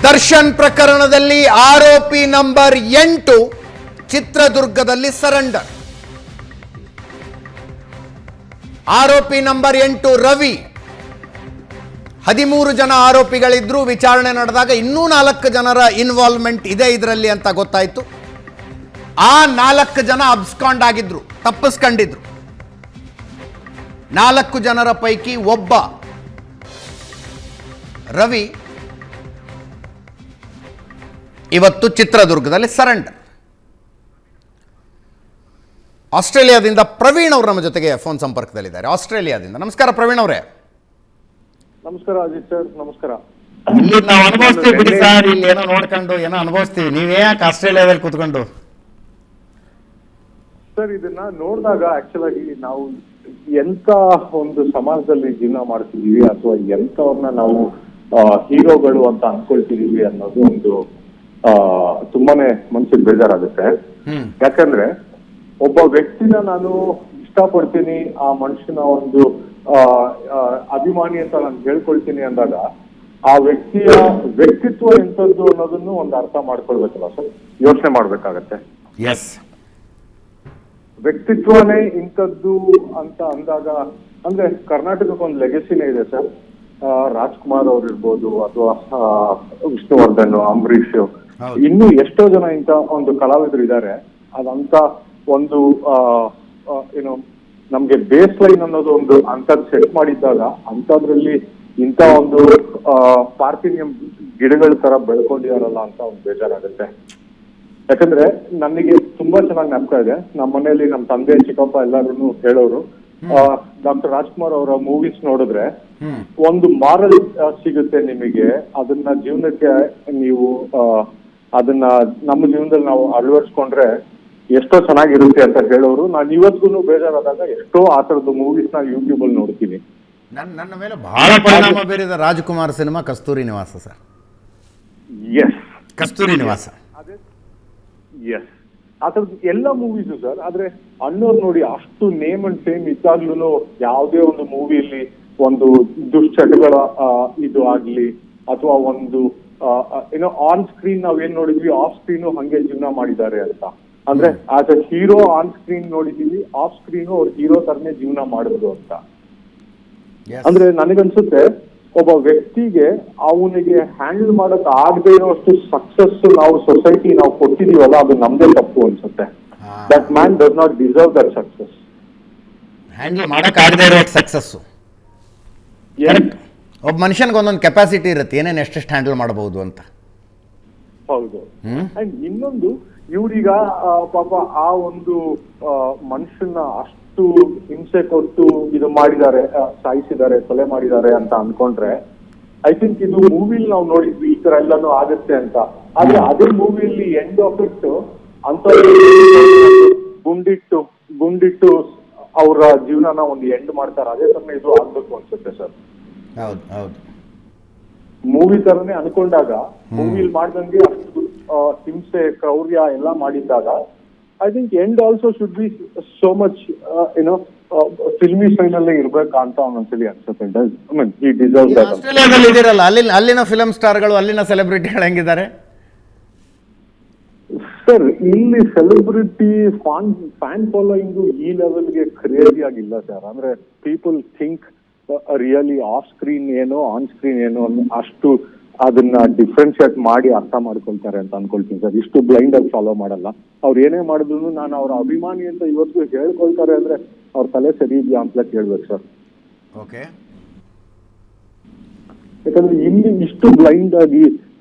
ದರ್ಶನ್ ಪ್ರಕರಣದಲ್ಲಿ ಆರೋಪಿ ನಂಬರ್ 8 ಚಿತ್ರದುರ್ಗದಲ್ಲಿ ಸರೆಂಡರ್. ಆರೋಪಿ ನಂಬರ್ 8 ರವಿ. 13 ಜನ ಆರೋಪಿಗಳಿದ್ರು. ವಿಚಾರಣೆ ನಡೆದಾಗ ಇನ್ನೂ 4 ಜನರ ಇನ್ವಾಲ್ವ್ಮೆಂಟ್ ಇದೆ ಇದರಲ್ಲಿ ಅಂತ ಗೊತ್ತಾಯಿತು. ಆ 4 ಜನ ಅಬ್ಸ್ಕಾಂಡ್ ಆಗಿದ್ರು, ತಪ್ಪಿಸ್ಕೊಂಡಿದ್ರು. 4 ಜನರ ಪೈಕಿ ಒಬ್ಬ ರವಿ ಇವತ್ತು ಚಿತ್ರದುರ್ಗದಲ್ಲಿ ಸರೆಂಡರ್. ಆಸ್ಟ್ರೇಲಿಯಾದಿಂದ ಪ್ರವೀಣ್ ಅವರು ನಮ್ಮ ಜೊತೆಗೆ ಫೋನ್ ಸಂಪರ್ಕದಲ್ಲಿದ್ದಾರೆ. ಆಸ್ಟ್ರೇಲಿಯಾದಿಂದ. ನಮಸ್ಕಾರ ಪ್ರವೀಣ್ ಅವರೇ. ನಮಸ್ಕಾರ ಅಜಿತ್ ಸರ್. ನಮಸ್ಕಾರ. ಇಲ್ಲಿ ನಾವು ಅನುಭವಿಸ್ತೀವಿ ಬಿಡಿ ಸರ್, ಇಲ್ಲಿ ಏನೋ ನೋಡ್ಕೊಂಡು ಏನೋ ಅನುಭವಿಸ್ತೀವಿ. ನೀವೇ ಯಾಕೆ ಆಸ್ಟ್ರೇಲಿಯಾದಲ್ಲಿ ಕೂತ್ಕೊಂಡು? ಸರ್, ಇದನ್ನ ನೋಡಿದಾಗ ಆಕ್ಚುಲ್ ಆಗಿ ನಾವು ಎಂತ ಒಂದು ಸಮಾಜದಲ್ಲಿ ಜೀವನ ಮಾಡ್ತಿದೀವಿ ಅಥವಾ ಎಂತವ್ರನ್ನ ನಾವು ಹೀರೋಗಳು ಅಂತ ಅನ್ಕೊಳ್ತಿದೀವಿ ಅನ್ನೋದು ಒಂದು ತುಂಬಾನೇ ಮನ್ಸಿಗೆ ಬೇಜಾರಾಗುತ್ತೆ. ಯಾಕಂದ್ರೆ ಒಬ್ಬ ವ್ಯಕ್ತಿನ ನಾನು ಇಷ್ಟಪಡ್ತೀನಿ, ಆ ಮನುಷ್ಯನ ಒಂದು ಅಭಿಮಾನಿ ಅಂತ ನಾನು ಹೇಳ್ಕೊಳ್ತೀನಿ ಅಂದಾಗ ಆ ವ್ಯಕ್ತಿಯ ವ್ಯಕ್ತಿತ್ವ ಎಂತದ್ದು ಅನ್ನೋದನ್ನು ಒಂದು ಅರ್ಥ ಮಾಡ್ಕೊಳ್ಬೇಕಲ್ಲ ಸರ್, ಯೋಚನೆ ಮಾಡ್ಬೇಕಾಗತ್ತೆ. ಎಸ್, ವ್ಯಕ್ತಿತ್ವನೇ ಇಂಥದ್ದು ಅಂತ ಅಂದಾಗ ಅಂದ್ರೆ ಕರ್ನಾಟಕಕ್ಕೆ ಒಂದು ಲೆಗಸಿನೇ ಇದೆ ಸರ್. ರಾಜ್ಕುಮಾರ್ ಅವ್ರು ಇರ್ಬೋದು ಅಥವಾ ವಿಷ್ಣುವರ್ಧನ್, ಅಂಬರೀಷ್, ಇನ್ನು ಎಷ್ಟೋ ಜನ ಇಂತ ಒಂದು ಕಲಾವಿದರು ಇದ್ದಾರೆ. ಅದಂತ ಒಂದು ಏನು ನಮ್ಗೆ ಬೇಸ್ ಲೈನ್ ಅನ್ನೋದು ಒಂದು ಅಂತದ್ ಸೆಟ್ ಮಾಡಿದ್ದಾಗ ಅಂತದ್ರಲ್ಲಿ ಇಂತ ಒಂದು ಪಾರ್ಕಿನಿಯಂ ಗಿಡಗಳ ತರ ಬೆಳ್ಕೊಂಡಿದಾರಲ್ಲ ಅಂತ ಒಂದು ಬೇಜಾರಾಗುತ್ತೆ. ಯಾಕಂದ್ರೆ ನನಗೆ ತುಂಬಾ ಚೆನ್ನಾಗಿ ನೆನಪ ಇದೆ. ನಮ್ಮ ಮನೆಯಲ್ಲಿ ನಮ್ಮ ತಂದೆ, ಚಿಕ್ಕಪ್ಪ ಎಲ್ಲರೂ ಹೇಳೋರು, ಡಾಕ್ಟರ್ ರಾಜ್ಕುಮಾರ್ ಅವರ ಮೂವೀಸ್ ನೋಡಿದ್ರೆ ಒಂದು ಮಾರಲ್ ಸಿಗುತ್ತೆ ನಿಮಗೆ, ಅದನ್ನ ಜೀವನಕ್ಕೆ ನೀವು ಅದನ್ನ ನಮ್ಮ ಜೀವನದಲ್ಲಿ ನಾವು ಅಳವಡಿಸ್ಕೊಂಡ್ರೆ ಎಷ್ಟೋ ಚೆನ್ನಾಗಿರುತ್ತೆ ಅಂತ ಹೇಳೋರು. ನಾನು ಇವತ್ತಿಗೂ ಬೇಜಾರಾದಾಗ ಎಷ್ಟೋ ಆ ತರದ ಮೂವೀಸ್ ನ ಯೂಟ್ಯೂಬ್ ಅಲ್ಲಿ ನೋಡ್ತೀನಿ. ನನ್ನ ಮೇಲೆ ಬಹಳ ಪರಿಣಾಮ ಬೀರಿದ ರಾಜ್ಕುಮಾರ್ ಸಿನಿಮಾ ಕಸ್ತೂರಿ ನಿವಾಸ ಸರ್. ಎಸ್, ಕಸ್ತೂರಿ ನಿವಾಸ. ಎಸ್, ಆ ತರದ್ ಎಲ್ಲ ಮೂವೀಸು ಸರ್. ಆದ್ರೆ ಅನ್ನೋರು ನೋಡಿ, ಅಷ್ಟು ನೇಮ್ ಅಂಡ್ ಫೇಮ್ ಇದ್ದಾಗ್ಲೂ ಯಾವುದೇ ಒಂದು ಮೂವಿಯಲ್ಲಿ ಒಂದು ದುಶ್ಚಟಗಳ ಇದು ಆಗ್ಲಿ ಅಥವಾ ಒಂದು ಏನೋ ಆನ್ ಸ್ಕ್ರೀನ್ ನಾವೇನ್ ನೋಡಿದ್ವಿ, ಆಫ್ ಸ್ಕ್ರೀನು ಹಂಗೆ ಜೀವನ ಮಾಡಿದ್ದಾರೆ ಅಂತ. ಅಂದ್ರೆ as a hero on screen ನೋಡಿದೀವಿ, ಆಫ್ ಸ್ಕ್ರೀನು ಅವ್ರ ಹೀರೋ ತರನೇ ಜೀವನ ಮಾಡಿದ್ರು ಅಂತ. ಅಂದ್ರೆ ನನಗನ್ಸುತ್ತೆ ಒಬ್ಬ ವ್ಯಕ್ತಿಗೆ ಅವನಿಗೆ ಹ್ಯಾಂಡಲ್ ಮಾಡಕ್ ಆಗದೆ ಇರೋಷ್ಟು ಸಕ್ಸಸ್ ನಾವು ಸೊಸೈಟಿ ನಾವು ಕೊಟ್ಟಿದೀವಲ್ಲ, ಅದು ನಮ್ದೇ ತಪ್ಪು ಅನ್ಸುತ್ತೆ. That man does not deserve that success. Handle ಮಾಡಕ್ ಆಗದೆ ಇರೋ ಸಕ್ಸಸ್. ಒಬ್ಬ ಮನುಷ್ಯನ್ಗೆ ಒಂದೊಂದು ಕೆಪಾಸಿಟಿ ಇರುತ್ತೆ, ಏನೇನು ಎಷ್ಟೆಷ್ಟು ಹ್ಯಾಂಡಲ್ ಮಾಡಬಹುದು ಅಂತ. ಹೌದು. ಅಂಡ್ ಇನ್ನೊಂದು, ಇವ್ರೀಗ ಪಾಪ ಆ ಒಂದು ಮನುಷ್ಯನ ಅಷ್ಟು ಹಿಂಸೆ ಕೊಟ್ಟು ಇದು ಮಾಡಿದ್ದಾರೆ, ಸಾಯಿಸಿದ್ದಾರೆ, ಕೊಲೆ ಮಾಡಿದ್ದಾರೆ ಅಂತ ಅನ್ಕೊಂಡ್ರೆ ಐ ಥಿಂಕ್ ಇದು ಮೂವಿಲಿ ನಾವು ನೋಡಿದ್ವಿ ಈ ತರ ಎಲ್ಲಾನು ಆಗುತ್ತೆ ಅಂತ. ಆದ್ರೆ ಅದೇ ಮೂವಿಯಲ್ಲಿ ಎಂಡ್ ಆಫ್ ಇಟ್ ಅಂತ ಗುಂಡಿಟ್ಟು ಅವರ ಜೀವನನ ಒಂದು ಎಂಡ್ ಮಾಡ್ತಾರೆ. ಅದೇ ತರ ಇದು ಆಗ್ಬೇಕು ಅನ್ಸುತ್ತೆ ಸರ್. ಹೌದು ಹೌದು. ಮೂವಿ ತರನೇ ಅನ್ಕೊಂಡಾಗ ಮೂವಿಲ್ ಮಾಡ್ದಂಗೆ ಅಷ್ಟು ಹಿಂಸೆ, ಕ್ರೌರ್ಯ ಎಲ್ಲ ಮಾಡಿದ್ದಾಗ I think end also should be so much ಏನೋ ಫಿಲ್ಮಿ ಸ್ಟೈಲ್ ಅಲ್ಲೇ ಇರ್ಬೇಕಾ ಅಂತ ಒಂದೊಂದ್ಸಲಿ ಅನ್ಸುತ್ತೆ. I mean he deserve that. ಆಸ್ಟ್ರೇಲಿಯಾದಲ್ಲಿ ಇದಿರಲ್ಲ, ಅಲ್ಲಿನ ಫಿಲಂ ಸ್ಟಾರ್ಗಳು, ಅಲ್ಲಿನ ಸೆಲೆಬ್ರಿಟಿಗಳು ಹೆಂಗಿದ್ದಾರೆ ಸರ್? ಇಲ್ಲಿ ಸೆಲೆಬ್ರಿಟಿ ಫ್ಯಾನ್ ಫಾಲೋಯಿಂಗು ಈ ಲೆವೆಲ್ಗೆ ಕ್ರೇಜಿ ಆಗಿಲ್ಲ ಸರ್. ಅಂದ್ರೆ people think really off screen ಏನೋ ಆನ್ ಸ್ಕ್ರೀನ್ ಏನೋ ಅಷ್ಟು ಅದನ್ನ ಡಿಫ್ರೆನ್ಶಿಯೇಟ್ ಮಾಡಿ ಅರ್ಥ ಮಾಡ್ಕೊಳ್ತಾರೆ ಅಂತ ಅನ್ಕೊಳ್ತೀನಿ ಸರ್. ಇಷ್ಟು ಬ್ಲೈಂಡ್ ಆಗಿ ಫಾಲೋ ಮಾಡಲ್ಲ. ಅವ್ರು ಏನೇ ಮಾಡಿದ್ರು ನಾನು ಅವ್ರ ಅಭಿಮಾನಿ ಅಂತ ಇವತ್ತು ಹೇಳ್ಕೊಳ್ತಾರೆ ಅಂದ್ರೆ ಅವ್ರ ತಲೆ ಸರಿ ಇದೆಯಾ ಅಂತ ಕೇಳ್ಬೇಕು ಸರ್. ಓಕೆ. ಯಾಕಂದ್ರೆ ಇಲ್ಲಿ ಇಷ್ಟು ಬ್ಲೈಂಡ್ ಆಗಿ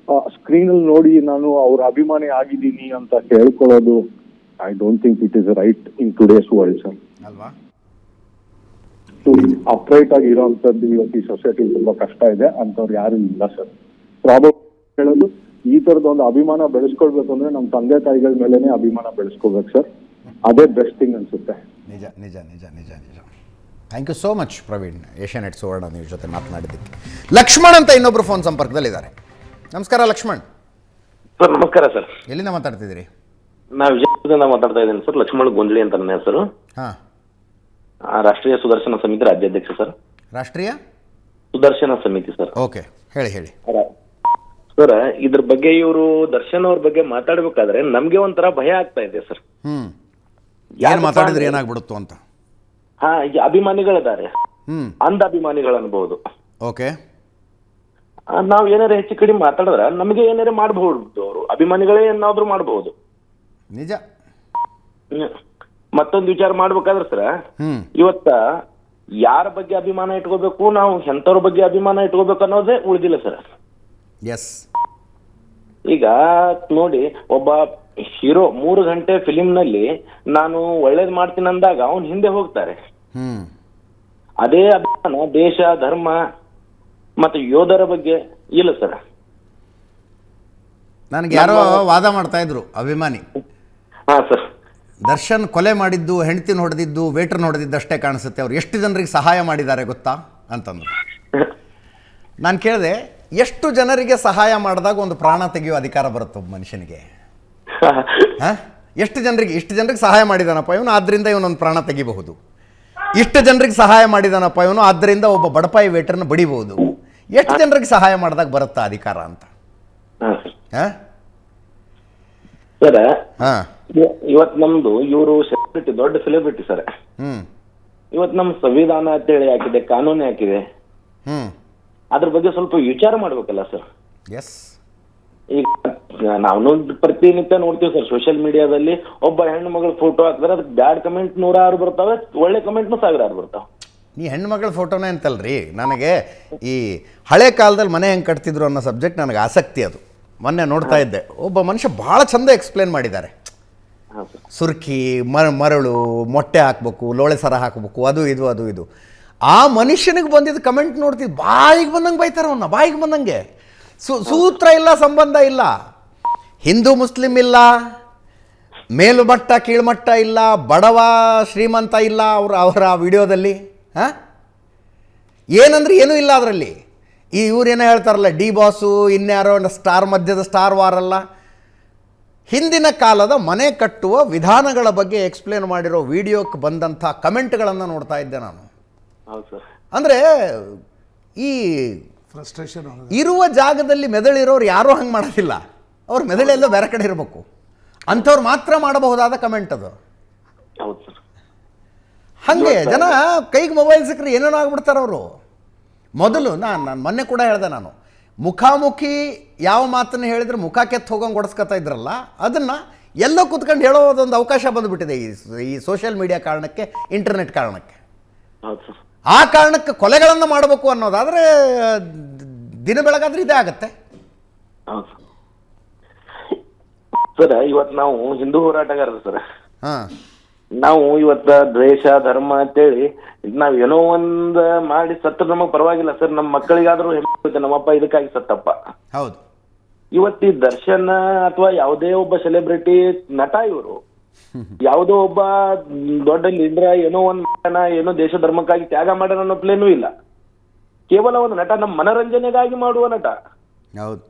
ಸ್ಕ್ರೀನ್ ಅಲ್ಲಿ ನೋಡಿ ನಾನು ಅವ್ರ ಅಭಿಮಾನಿ ಆಗಿದ್ದೀನಿ ಅಂತ ಹೇಳ್ಕೊಳ್ಳೋದು I don't think it is right in today's world sir. ಅಲ್ವಾ? ಅಪ್ರೈಟ್ ಆಗಿ ಇರೋಂಥದ್ದು ಇವತ್ತು ಈ ಸೊಸೈಟಿ ತುಂಬಾ ಕಷ್ಟ ಇದೆ. ಅಂತವ್ರು ಯಾರು ಇಲ್ಲ ಸರ್. ಪ್ರಾಬ್ಲಮ್ ಹೇಳೋದು, ಈ ತರದ ಒಂದು ಅಭಿಮಾನ ಬೆಳೆಸ್ಕೊಳ್ಬೇಕು ಅಂದ್ರೆ ನಮ್ಮ ತಂದೆ ತಾಯಿಗಳ ಮೇಲೆನೆ ಅಭಿಮಾನ ಬೆಳೆಸ್ಕೋಬೇಕು ಸರ್. ಅದೇ ಬೆಸ್ಟ್ ಥಿಂಗ್ ಅನ್ಸುತ್ತೆ. ನಿಜ ನಿಜ ನಿಜ ನಿಜ ನಿಜ. Thank you so much Praveen, Asianet Suvarna news ಜೊತೆ ಮಾತನಾಡಿದ್ದಕ್ಕೆ. ಲಕ್ಷ್ಮಣ್ ಅಂತ ಇನ್ನೊಬ್ರು ಫೋನ್ ಸಂಪರ್ಕದಲ್ಲಿದ್ದಾರೆ. ನಮಸ್ಕಾರ ಲಕ್ಷ್ಮಣ್ ಸರ್. ನಮಸ್ಕಾರ ಸರ್. ಎಲ್ಲಿಂದ ಮಾತಾಡ್ತಿದ್ದೀರಿ? ನಾವು ವಿಜಯಪುರದಿಂದ ಮಾತಾಡ್ತಾ ಇದ್ದೀನಿ ಸರ್. ಲಕ್ಷ್ಮಣ್ ಗೊಂದಳಿ ಅಂತ ನನ್ನ ಹೆಸರು. ಹಾಂ. ರಾಷ್ಟ್ರೀಯ ಸುದರ್ಶನ ಸಮಿತಿ ರಾಜ್ಯಾಧ್ಯಕ್ಷ ಸರ್. ರಾಷ್ಟ್ರೀಯ ಸುದರ್ಶನ ಸಮಿತಿ ಸರ್. ಓಕೆ, ಹೇಳಿ ಹೇಳಿ. ಸರ್ ಇದ್ರ ಬಗ್ಗೆ ಇವರು ದರ್ಶನ್ ಅವ್ರ ಬಗ್ಗೆ ಮಾತಾಡ್ಬೇಕಾದ್ರೆ ನಮ್ಗೆ ಒಂಥರ ಭಯ ಆಗ್ತಾ ಇದೆ ಸರ್. ಏನು ಮಾತಾಡಿದ್ರೆ ಏನಾಗ್ಬಿಡುತ್ತೋ ಅಂತ. ಹಾ, ಈಗ ಅಭಿಮಾನಿಗಳಿದ್ದಾರೆ, ಅಂಧ ಅಭಿಮಾನಿಗಳು ಅನ್ಬಹುದು. ಓಕೆ, ನಾವ್ ಏನಾರ ಹೆಚ್ಚು ಕಡಿಮೆ ಮಾತಾಡಿದ್ರೆ ನಮ್ಗೆ ಏನಾರ ಮಾಡಬಹುದು, ಅವರು ಅಭಿಮಾನಿಗಳೇ ಏನಾದ್ರು ಮಾಡಬಹುದು. ನಿಜ. ಮತ್ತೊಂದು ವಿಚಾರ ಮಾಡ್ಬೇಕಾದ್ರೆ ಸರ್, ಇವತ್ತ ಯಾರ ಬಗ್ಗೆ ಅಭಿಮಾನ ಇಟ್ಕೋಬೇಕು, ನಾವು ಎಂತವ್ರ ಬಗ್ಗೆ ಅಭಿಮಾನ ಇಟ್ಕೋಬೇಕು ಅನ್ನೋದೇ ಉಳಿದಿಲ್ಲ ಸರ್. ಎಸ್. ಈಗ ನೋಡಿ, ಒಬ್ಬ ಹೀರೋ 3 ಗಂಟೆ ಫಿಲಿಂ ನಲ್ಲಿ ನಾನು ಒಳ್ಳೇದ್ ಮಾಡ್ತೀನಿ ಅಂದಾಗ ಅವ್ನ್ ಹಿಂದೆ ಹೋಗ್ತಾರೆ. ಅದೇ ಅಭಿಮಾನ ದೇಶ, ಧರ್ಮ ಮತ್ತೆ ಯೋಧರ ಬಗ್ಗೆ ಇಲ್ಲ ಸರ್. ನನಗೆ ಯಾರೋ ವಾದ ಮಾಡ್ತಾ ಇದ್ರು ಅಭಿಮಾನಿ, ಹಾ ಸರ್, ದರ್ಶನ್ ಕೊಲೆ ಮಾಡಿದ್ದು, ಹೆಂಡತಿನ ಹೊಡೆದಿದ್ದು, ವೇಟ್ರನ್ನ ಹೊಡೆದಿದ್ದು ಅಷ್ಟೇ ಕಾಣಿಸುತ್ತೆ, ಅವ್ರು ಎಷ್ಟು ಜನರಿಗೆ ಸಹಾಯ ಮಾಡಿದ್ದಾರೆ ಗೊತ್ತಾ ಅಂತಂದ್ರು. ನಾನು ಕೇಳಿದೆ, ಎಷ್ಟು ಜನರಿಗೆ ಸಹಾಯ ಮಾಡಿದಾಗ ಒಂದು ಪ್ರಾಣ ತೆಗೆಯೋ ಅಧಿಕಾರ ಬರುತ್ತೆ ಒಬ್ಬ ಮನುಷ್ಯನಿಗೆ? ಇಷ್ಟು ಜನರಿಗೆ ಸಹಾಯ ಮಾಡಿದಾನಪ್ಪ ಇವನು, ಆದ್ದರಿಂದ ಇವನೊಂದು ಪ್ರಾಣ ತೆಗಿಬಹುದು. ಇಷ್ಟು ಜನರಿಗೆ ಸಹಾಯ ಮಾಡಿದಾನಪ್ಪ ಇವನು, ಆದ್ದರಿಂದ ಒಬ್ಬ ಬಡಪಾಯಿ ವೇಟರ್ನ ಬಡಿಬಹುದು. ಎಷ್ಟು ಜನರಿಗೆ ಸಹಾಯ ಮಾಡಿದಾಗ ಬರುತ್ತಾ ಅಧಿಕಾರ ಅಂತ? ಸರ್ ಇವತ್ ನಮ್ದು ಇವರು ಸೆಲೆಬ್ರಿಟಿ, ದೊಡ್ಡ ಸೆಲೆಬ್ರಿಟಿ ಸರ್. ಇವತ್ ನಮ್ ಸಂವಿಧಾನ ಅಂತೇಳಿ ಹಾಕಿದೆ, ಕಾನೂನು ಹಾಕಿದೆ, ಅದ್ರ ಬಗ್ಗೆ ಸ್ವಲ್ಪ ವಿಚಾರ ಮಾಡ್ಬೇಕಲ್ಲ ಸರ್. ಎಸ್. ಈಗ ನಾವು ಪ್ರತಿನಿತ್ಯ ನೋಡ್ತೀವಿ ಸರ್ ಸೋಷಿಯಲ್ ಮೀಡಿಯಾದಲ್ಲಿ, ಒಬ್ಬ ಹೆಣ್ಣು ಮಗಳ ಫೋಟೋ ಹಾಕಿದ್ರೆ ಅದಕ್ಕೆ ಬ್ಯಾಡ್ ಕಮೆಂಟ್ 106 ಬರ್ತಾವೆ, ಒಳ್ಳೆ ಕಮೆಂಟ್ನು 1000 ಬರ್ತಾವೆ. ನೀ ಹೆಣ್ಮಗಳ ಫೋಟೋನೇ ಅಂತಲ್ರಿ, ನನಗೆ ಈ ಹಳೆ ಕಾಲದಲ್ಲಿ ಮನೆ ಹೆಂಗೆ ಕಟ್ತಿದ್ರು ಅನ್ನೋ ಸಬ್ಜೆಕ್ಟ್ ನನಗೆ ಆಸಕ್ತಿ. ಅದು ಮೊನ್ನೆ ನೋಡ್ತಾ ಇದ್ದೆ, ಒಬ್ಬ ಮನುಷ್ಯ ಭಾಳ ಚಂದ ಎಕ್ಸ್ಪ್ಲೇನ್ ಮಾಡಿದ್ದಾರೆ. ಸುರ್ಕಿ, ಮರಳು, ಮೊಟ್ಟೆ ಹಾಕ್ಬೇಕು, ಲೋಳೆ ಸರ ಹಾಕಬೇಕು, ಅದು ಇದು. ಆ ಮನುಷ್ಯನಿಗೆ ಬಂದಿದ್ದು ಕಮೆಂಟ್ ನೋಡ್ತಿದ್ದು ಬಾಯಿಗೆ ಬಂದಂಗೆ ಬೈತಾರೆ ಅವನ್ನ, ಬಾಯಿಗೆ ಬಂದಂಗೆ. ಸೂತ್ರ ಇಲ್ಲ, ಸಂಬಂಧ ಇಲ್ಲ, ಹಿಂದೂ ಮುಸ್ಲಿಂ ಇಲ್ಲ, ಮೇಲುಮಟ್ಟ ಕೀಳ್ಮಟ್ಟ ಇಲ್ಲ, ಬಡವ ಶ್ರೀಮಂತ ಇಲ್ಲ ಅವರ ವಿಡಿಯೋದಲ್ಲಿ. ಏನಂದ್ರೆ ಏನೂ ಇಲ್ಲ ಅದರಲ್ಲಿ. ಇವ್ರೇನೋ ಹೇಳ್ತಾರಲ್ಲ, ಡಿ ಬಾಸು, ಇನ್ಯಾರೋ ಸ್ಟಾರ್, ಮಧ್ಯದ ಸ್ಟಾರ್ ವಾರಲ್ಲ. ಹಿಂದಿನ ಕಾಲದ ಮನೆ ಕಟ್ಟುವ ವಿಧಾನಗಳ ಬಗ್ಗೆ ಎಕ್ಸ್ಪ್ಲೇನ್ ಮಾಡಿರೋ ವಿಡಿಯೋಕ್ಕೆ ಬಂದಂಥ ಕಮೆಂಟ್ಗಳನ್ನು ನೋಡ್ತಾ ಇದ್ದೆ ನಾನು. ಅಂದರೆ ಈ ಫ್ರಸ್ಟ್ರೇಷನ್ ಇರುವ ಜಾಗದಲ್ಲಿ ಮೆದುಳಿರೋರು ಯಾರೂ ಹಂಗೆ ಮಾಡೋದಿಲ್ಲ, ಅವ್ರ ಮೆದುಳೆಲ್ಲೋ ಬೇರೆ ಕಡೆ ಇರಬೇಕು, ಅಂಥವ್ರು ಮಾತ್ರ ಮಾಡಬಹುದಾದ ಕಮೆಂಟ್ ಅದು. ಹಾಗೆ ಜನ ಕೈಗೆ ಮೊಬೈಲ್ ಸಿಕ್ಕರೆ ಏನೇನೋ ಆಗ್ಬಿಡ್ತಾರೆ ಅವರು. ಮೊದಲು ನಾನು ಮೊನ್ನೆ ಕೂಡ ಹೇಳಿದೆ, ನಾನು ಮುಖಾಮುಖಿ ಯಾವ ಮಾತನ್ನು ಹೇಳಿದ್ರೆ ಮುಖ ಕೆತ್ತು ಹೋಗೋಂಗೆ ಹೊಡೆಸ್ಕೊತಾ ಇದ್ರಲ್ಲ, ಅದನ್ನು ಎಲ್ಲೋ ಕೂತ್ಕೊಂಡು ಹೇಳೋದೊಂದು ಅವಕಾಶ ಬಂದುಬಿಟ್ಟಿದೆ ಈ ಸೋಷಿಯಲ್ ಮೀಡಿಯಾ ಕಾರಣಕ್ಕೆ, ಇಂಟರ್ನೆಟ್ ಕಾರಣಕ್ಕೆ. ಆ ಕಾರಣಕ್ಕೆ ಕೊಲೆಗಳನ್ನು ಮಾಡಬೇಕು ಅನ್ನೋದಾದರೆ ದಿನ ಬೆಳಗಾದ್ರೆ ಇದೇ ಆಗತ್ತೆ. ಸರ್ ಇವತ್ತು ನಾವು ಹಿಂದೂ ಹೋರಾಟಗಾರರು ಸರ್. ನಾವು ಇವತ್ತ ದೇಶ ಧರ್ಮ ಅಂತೇಳಿ ನಾವ್ ಏನೋ ಒಂದ್ ಮಾಡಿ ಸತ್ತ ನಮಗ್ ಪರವಾಗಿಲ್ಲ ಸರ್, ನಮ್ಮ ಮಕ್ಕಳಿಗಾದ್ರೂ ಹೆಮ್ಮೆ, ನಮ್ಮಪ್ಪ ಇದಕ್ಕಾಗಿ ಸತ್ತಪ್ಪ. ಹೌದು. ಇವತ್ತಿ ದರ್ಶನ್ ಅಥವಾ ಯಾವುದೇ ಒಬ್ಬ ಸೆಲೆಬ್ರಿಟಿ ನಟ, ಇವರು ಯಾವುದೋ ಒಬ್ಬ ದೊಡ್ಡ ಲೀಡ್ರ ಏನೋ ಒಂದ್ ಏನೋ ದೇಶ ಧರ್ಮಕ್ಕಾಗಿ ತ್ಯಾಗ ಮಾಡೋಣ ಅನ್ನೋ ಪ್ಲೇನೂ ಇಲ್ಲ. ಕೇವಲ ಒಂದು ನಟ, ನಮ್ಮ ಮನೋರಂಜನೆಗಾಗಿ ಮಾಡುವ ನಟ. ಹೌದು.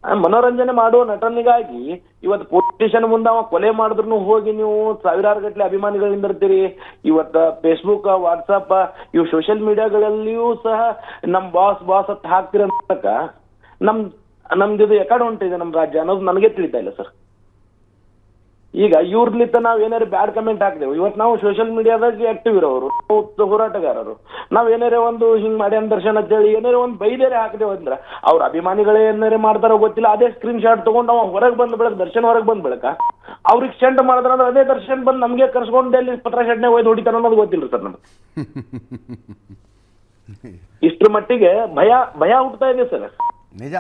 ಮನೋರಂಜನೆ ಮಾಡುವ ನಟನಿಗಾಗಿ ಇವತ್ತು ಪೊಲಿಟಿಷಿಯನ್ ಮುಂದೆ ಅವ ಕೊಲೆ ಮಾಡಿದ್ರು ಹೋಗಿ ನೀವು 1000 ಗಟ್ಟಲೆ ಅಭಿಮಾನಿಗಳಿಂದ ಇರ್ತೀರಿ. ಇವತ್ತ ಫೇಸ್ಬುಕ್, ವಾಟ್ಸಪ್, ಇವು ಸೋಷಿಯಲ್ ಮೀಡಿಯಾಗಳಲ್ಲಿಯೂ ಸಹ ನಮ್ ಬಾಸ್ ಅಂತ ಹಾಕ್ತಿರ ನಮ್ದು ಎಕಡೆ ಹೊಂಟಿದೆ ನಮ್ಮ ರಾಜ್ಯ ಅನ್ನೋದು ನನಗೆ ತಿಳಿತಾ ಇಲ್ಲ ಸರ್. ಈಗ ಇವ್ರಲಿತ್ತ ನಾವ್ ಏನಾರು ಬ್ಯಾಡ್ ಕಮೆಂಟ್ ಹಾಕ್ದೇವು, ಇವತ್ತು ನಾವು ಸೋಷಿಯಲ್ ಮೀಡಿಯಾದಾಗ ಆಕ್ಟಿವ್ ಇರೋರು, ಹೋರಾಟಗಾರರು, ನಾವ್ ಏನಾರೇ ಒಂದು ಹಿಂಗ್ ಮಾಡಿ ದರ್ಶನ್ ಅಂತೇಳಿ ಏನಾರೇ ಒಂದು ಬೈದೇರೆ ಹಾಕ್ದೇವು ಅಂದ್ರೆ ಅವ್ರ ಅಭಿಮಾನಿಗಳೇ ಏನಾರೇ ಮಾಡ್ತಾರೋ ಗೊತ್ತಿಲ್ಲ, ಅದೇ ಸ್ಕ್ರೀನ್ ಶಾಟ್ ತಗೊಂಡು ಅವ ಹೊರಗೆ ಬಂದ್ ಬೆಳಕ್, ದರ್ಶನ್ ಹೊರಗೆ ಬಂದ್ ಬೆಳಕ ಅವ್ರಿಗೆ ಸೆಂಡ್ ಮಾಡಿದ್ರ ಅದೇ ದರ್ಶನ್ ಬಂದು ನಮ್ಗೆ ಕರ್ಸ್ಕೊಂಡು ಎಲ್ಲಿ ಪತ್ರ ಶೆಡ್ನೆ ಒಯ್ದು ಹೊಡಿತಾರ ಅನ್ನೋದು ಗೊತ್ತಿಲ್ಲ ಸರ್ ನಮ್ಗೆ. ಇಷ್ಟ್ರ ಮಟ್ಟಿಗೆ ಭಯ ಹುಟ್ಟತಾ ಇದೆ ಸರ್. ನಿಜ.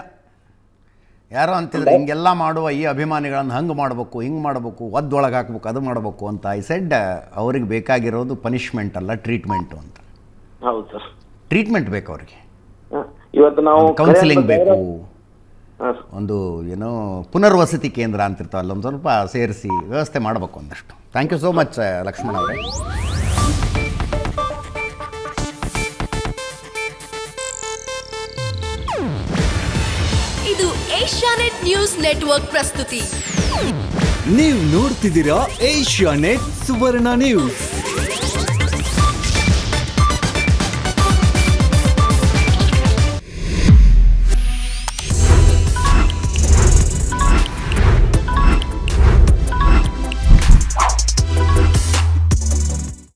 ಯಾರೋ ಅಂತಿದ್ರೆ ಹಿಂಗೆಲ್ಲ ಮಾಡುವ ಈ ಅಭಿಮಾನಿಗಳನ್ನು ಹಂಗೆ ಮಾಡಬೇಕು, ಹಿಂಗೆ ಮಾಡಬೇಕು, ಒದ್ದೊಳಗೆ ಹಾಕ್ಬೇಕು, ಅದು ಮಾಡಬೇಕು ಅಂತ. ಐ ಸೆಡ್ ಅವ್ರಿಗೆ ಬೇಕಾಗಿರೋದು ಪನಿಷ್ಮೆಂಟ್ ಅಲ್ಲ, ಟ್ರೀಟ್ಮೆಂಟು ಅಂತ. ಹೌದು ಸರ್, ಟ್ರೀಟ್ಮೆಂಟ್ ಬೇಕು ಅವ್ರಿಗೆ. ಇವತ್ತು ನಾವು ಕೌನ್ಸಿಲಿಂಗ್ ಬೇಕು, ಒಂದು ಏನೋ ಪುನರ್ವಸತಿ ಕೇಂದ್ರ ಅಂತಿರ್ತಾವಲ್ಲ, ಒಂದು ಸ್ವಲ್ಪ ಸೇರಿಸಿ ವ್ಯವಸ್ಥೆ ಮಾಡಬೇಕು ಒಂದಷ್ಟು. Thank you so much Laxman ಅವರೇ. ಇದು ಏಷ್ಯಾನೆಟ್ ನ್ಯೂಸ್ ನೆಟ್ವರ್ಕ್ ಪ್ರಸ್ತುತಿ. ನೀವು ನೋಡ್ತಿದ್ದೀರಾ ಏಷ್ಯಾನೆಟ್ ಸುವರ್ಣ ನ್ಯೂಸ್.